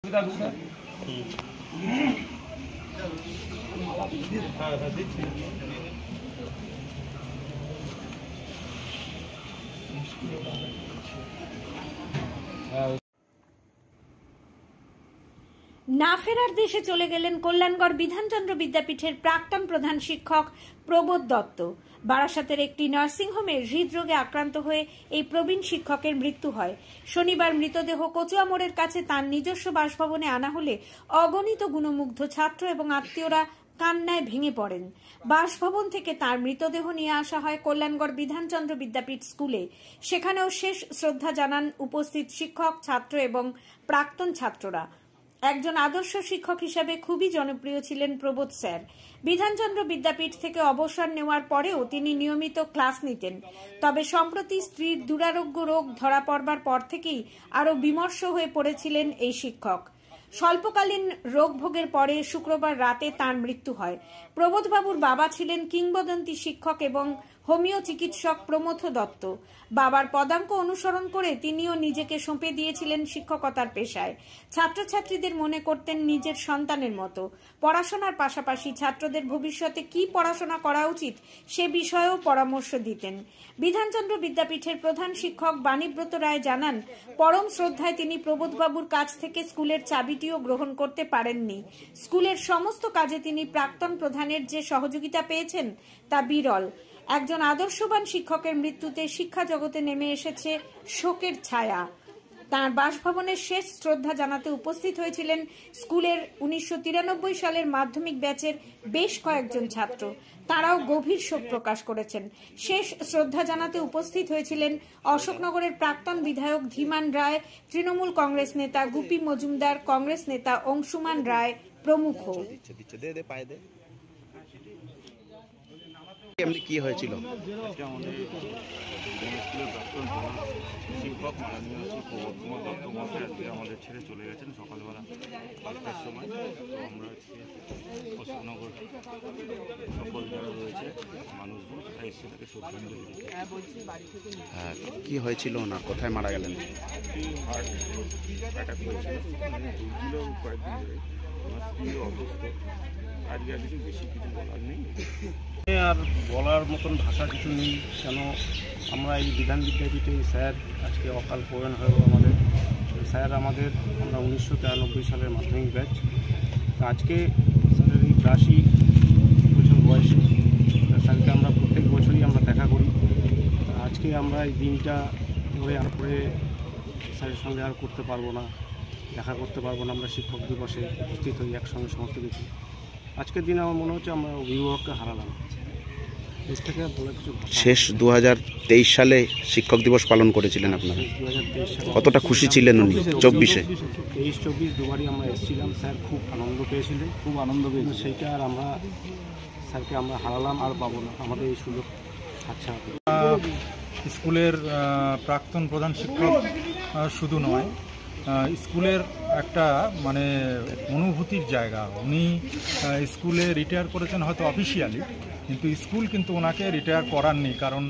না ফেরার দেশে চলে গেলেন কল্যাণগড় বিধানচন্দ্র বিদ্যাপীঠের প্রাক্তন প্রধান শিক্ষক প্রবোধ দত্ত। বারাসাতের একটি নার্সিংহোমে হৃদরোগে আক্রান্ত হয়ে এই প্রবীণ শিক্ষকের মৃত্যু হয়। শনিবার মৃতদেহ কচুয়া মোড়ের কাছে তাঁর নিজস্ব বাসভবনে আনা হলে অগণিত গুণমুগ্ধ ছাত্র এবং আত্মীয়রা কান্নায় ভেঙে পড়েন। বাসভবন থেকে তার মৃতদেহ নিয়ে আসা হয় কল্যাণগড় বিধানচন্দ্র বিদ্যাপীঠ স্কুলে। সেখানেও শেষ শ্রদ্ধা জানান উপস্থিত শিক্ষক, ছাত্র এবং প্রাক্তন ছাত্ররা। একজন আদর্শ শিক্ষক হিসেবে খুবই জনপ্রিয় ছিলেন প্রবোধ স্যার। বিধানচন্দ্র বিদ্যাপীঠ থেকে অবসর নেওয়ার পরেও তিনি নিয়মিত ক্লাস নিতেন। তবে সম্প্রতি স্ত্রীর দুরারোগ্য রোগ ধরা পড়বার পর থেকেই আরও বিমর্ষ হয়ে পড়েছিলেন এই শিক্ষক। স্বল্পকালীন রোগ ভোগের পরে শুক্রবার রাতে তাঁর মৃত্যু হয়। প্রবোধবাবুর বাবা ছিলেন কিংবদন্তি শিক্ষক এবং হোমিও চিকিৎসক প্রমথ দত্ত। বাবার পদাঙ্ক অনুসরণ করে তিনিও নিজেকে সঁপে দিয়েছিলেন শিক্ষকতার পেশায়। ছাত্রছাত্রীদের মনে করতেন নিজের সন্তানের মতো। পড়াশোনার পাশাপাশি ছাত্রদের ভবিষ্যতে কি পড়াশোনা করা উচিত সে বিষয়েও পরামর্শ দিতেন। বিধানচন্দ্র বিদ্যাপীঠের প্রধান শিক্ষক বাণীব্রত রায় জানান, পরম শ্রদ্ধায় তিনি প্রবোধবাবুর কাছ থেকে স্কুলের চাবিটিও গ্রহণ করতে পারেননি। স্কুলের সমস্ত কাজে তিনি প্রাক্তন প্রধানের যে সহযোগিতা পেয়েছেন তা বিরল। একজন আদর্শবান শিক্ষকের মৃত্যুতে শিক্ষা জগতে নেমে এসেছে শোকের ছায়া। তাঁর বাসভবনের শেষ শ্রদ্ধা জানাতে উপস্থিত হয়েছিলেন স্কুলের 1993 সালের মাধ্যমিক ব্যাচের বেশ কয়েকজন ছাত্র। তারাও গভীর শোক প্রকাশ করেছেন। শেষ শ্রদ্ধা জানাতে উপস্থিত হয়েছিলেন অশোকনগরের প্রাক্তন বিধায়ক ধীমান রায়, তৃণমূল কংগ্রেস নেতা গুপি মজুমদার, কংগ্রেস নেতা অংশুমান রায় প্রমুখ। এমনি কি হয়েছিল? শিক্ষক মাননীয় প্রবোধ কুমার দত্ত মহাশয় আজকে আমাদের ছেড়ে চলে গেছেন সকালবেলা 5টার সময়। তো আমরা আজকে অশোকনগর সকল যারা রয়েছে মানুষজন তারা এসে তাকে শ্রদ্ধাঞ্জলি দিতে। হ্যাঁ, কি হয়েছিল, না কোথায় মারা গেলেন? হার্ট অ্যাটাক হয়েছিল, দুর্গিল কয়েকদিন ধরে। আমার স্ত্রীও অসুস্থ। আজকে আর কিছু বেশি কিছু বলার নেই। আর বলার মতন ভাষা কিছু নেই। কেন আমরা এই বিধান বিদ্যাপীঠে স্যার আজকে অকাল প্রয়াণ হয়ে গেল আমাদের। স্যার আমাদের আমরা 1993 সালের মাধ্যমিক ব্যাচ। আজকে স্যারের এই 82 বছর বয়সে স্যারকে আমরা প্রত্যেক বছরই আমরা দেখা করি। আজকে আমরা এই দিনটা ধরে করে স্যারের সঙ্গে আর করতে পারবো না, দেখা করতে পারবো না। আমরা শিক্ষক দিবসে উপস্থিত হই একসঙ্গে সমস্ত কিছু। আজকের দিনে আমার মনে হচ্ছে আমরা অভিভাবককে হারালাম। শেষ 2023 সালে শিক্ষক দিবস পালন করেছিলেন আপনারা, কতটা খুশি ছিলেন উনি? 23-24 দুবারই আমরা এসেছিলাম। স্যার খুব আনন্দ পেয়েছিলেন, খুব আনন্দ পেয়েছিল। সেইটা আর আমরা স্যারকে আমরা হারালাম, আর পাবো না আমাদের এই সুযোগ। আচ্ছা, স্কুলের প্রাক্তন প্রধান শিক্ষক শুধু নয়, স্কুলের একটা মানে অনুভূতির জায়গা। উনি স্কুলে রিটায়ার করেছেন হয়তো অফিসিয়ালি, কিন্তু স্কুল কিন্তু ওনাকে রিটায়ার করাননি, কারণ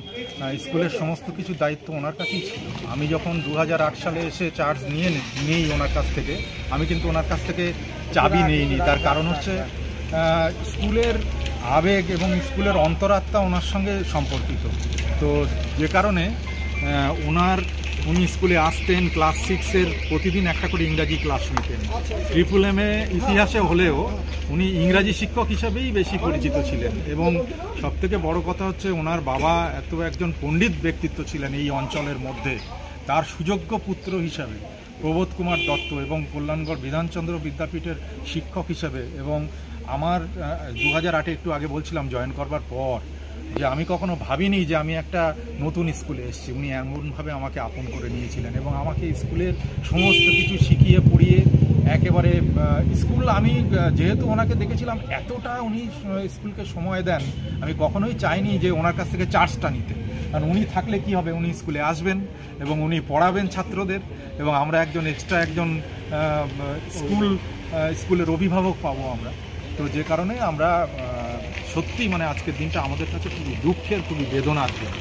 স্কুলের সমস্ত কিছু দায়িত্ব ওনার কাছেই ছিল। আমি যখন 2008 সালে এসে চার্জ নিই ওনার কাছ থেকে, আমি কিন্তু ওনার কাছ থেকে চাবি নিইনি। তার কারণ হচ্ছে স্কুলের আবেগ এবং স্কুলের অন্তরাত্মা ওনার সঙ্গে সম্পর্কিত। তো যে কারণে উনি স্কুলে আসতেন, ক্লাস 6-এর প্রতিদিন একটা করে ইংরাজি ক্লাস নিতেন। ট্রিপল-এম-এ ইতিহাসে হলেও উনি ইংরাজি শিক্ষক হিসাবেই বেশি পরিচিত ছিলেন। এবং সবথেকে বড় কথা হচ্ছে ওনার বাবা এত একজন পণ্ডিত ব্যক্তিত্ব ছিলেন এই অঞ্চলের মধ্যে। তার সুযোগ্য পুত্র হিসাবে প্রবোধ কুমার দত্ত এবং কল্যাণগড় বিধানচন্দ্র বিদ্যাপীঠের শিক্ষক হিসাবে, এবং আমার 2008-এ একটু আগে বলছিলাম জয়েন করবার পর, যে আমি কখনো ভাবিনি যে আমি একটা নতুন স্কুলে এসেছি। উনি এমনভাবে আমাকে আপন করে নিয়েছিলেন এবং আমাকে স্কুলের সমস্ত কিছু শিখিয়ে পড়িয়ে একেবারে স্কুল, আমি যেহেতু ওনাকে দেখেছিলাম এতটা উনি স্কুলকে সময় দেন, আমি কখনোই চাইনি যে ওনার কাছ থেকে চার্জটা নিতে। কারণ উনি থাকলে কি হবে, উনি স্কুলে আসবেন এবং উনি পড়াবেন ছাত্রদের, এবং আমরা এক্সট্রা একজন স্কুলের অভিভাবক পাবো আমরা। তো যে কারণে আমরা সত্যি মানে আজকের দিনটা আমাদের কাছে খুবই দুঃখের, খুবই বেদনার দিন।